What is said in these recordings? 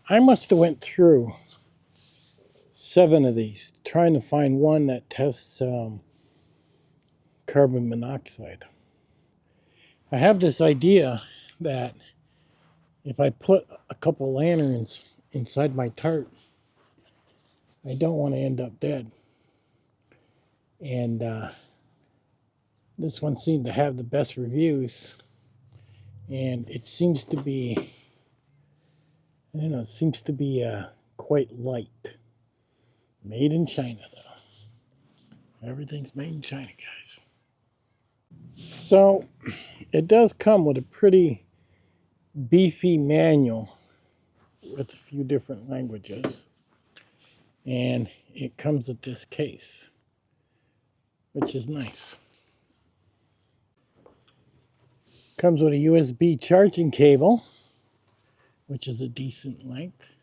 I must have went through 7 of these trying to find one that tests carbon monoxide. I have this idea that if I put a couple lanterns inside my tarp, I don't want to end up dead. And this one seemed to have the best reviews, and it seems to be, I don't know, it seems to be quite light. Made in China, though. Everything's made in China, guys. So it does come with a pretty beefy manual with a few different languages, and it comes with this case, which is nice. Comes with a USB charging cable, which is a decent length.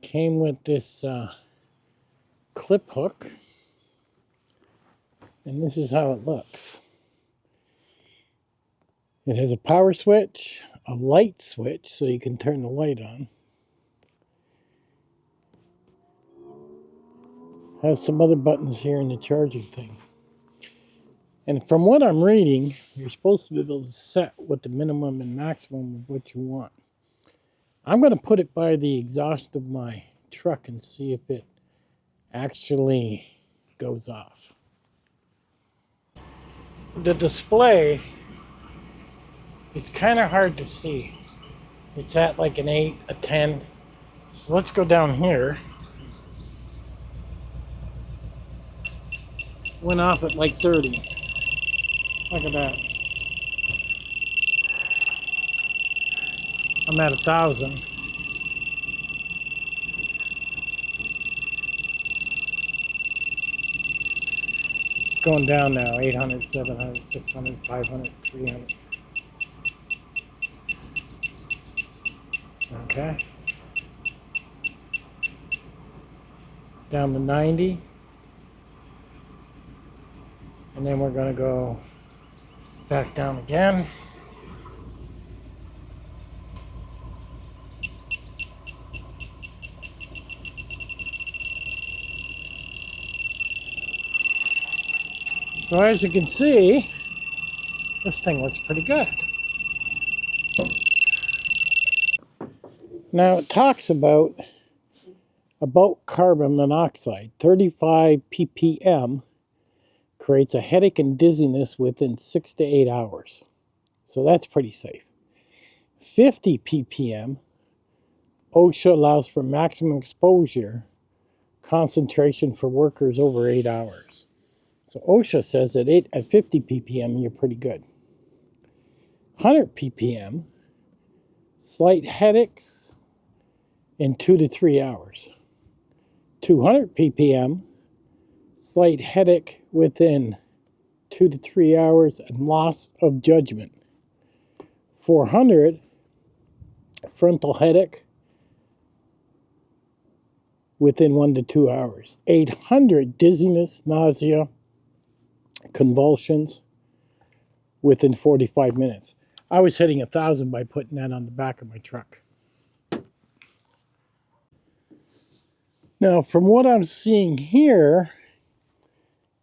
Came with this clip hook, and this is how it looks. It has a power switch, a light switch so you can turn the light on. Has some other buttons here in the charging thing. And from what I'm reading, you're supposed to be able to set what the minimum and maximum of what you want. I'm going to put it by the exhaust of my truck and see if it actually goes off. The display, it's kind of hard to see. It's at like an 8, a 10. So let's go down here. Went off at like 30. Look at that. I'm at 1,000. Going down now, 800, 700, 600, 500, 300. Okay. Down to 90. And then we're going to go back down again. So as you can see, this thing looks pretty good. Now it talks about carbon monoxide. 35 ppm creates a headache and dizziness within 6 to 8 hours. So that's pretty safe. 50 ppm, OSHA allows for maximum exposure concentration for workers over 8 hours. So OSHA says that at 50 ppm, you're pretty good. 100 ppm, slight headaches in 2 to 3 hours. 200 ppm, slight headache within 2 to 3 hours and loss of judgment. 400, frontal headache within 1 to 2 hours. 800, dizziness, nausea, convulsions within 45 minutes. I was hitting 1,000 by putting that on the back of my truck. Now, from what I'm seeing here,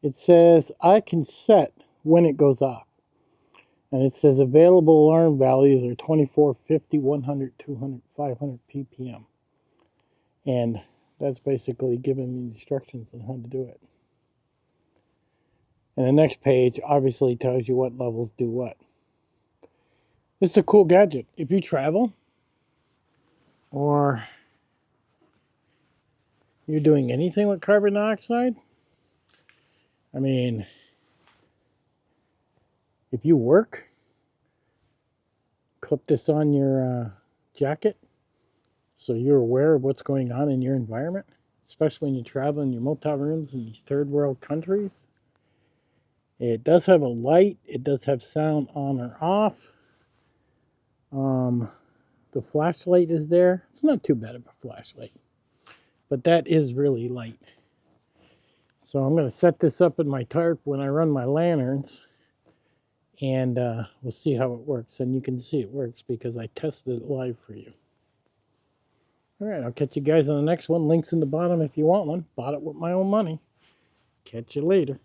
it says I can set when it goes off. And it says available alarm values are 24, 50, 100, 200, 500 ppm. And that's basically giving me instructions on how to do it. And the next page obviously tells you what levels do what. It's a cool gadget. If you travel or you're doing anything with carbon dioxide, I mean, if you work, clip this on your jacket so you're aware of what's going on in your environment, especially when you travel in your motel rooms in these third world countries. It does have a light. It does have sound on or off. The flashlight is there. It's not too bad of a flashlight, but that is really light. So I'm going to set this up in my tarp when I run my lanterns, and we'll see how it works. And you can see it works because I tested it live for you. All right, I'll catch you guys on the next one. Links in the bottom if you want one. Bought it with my own money. Catch you later.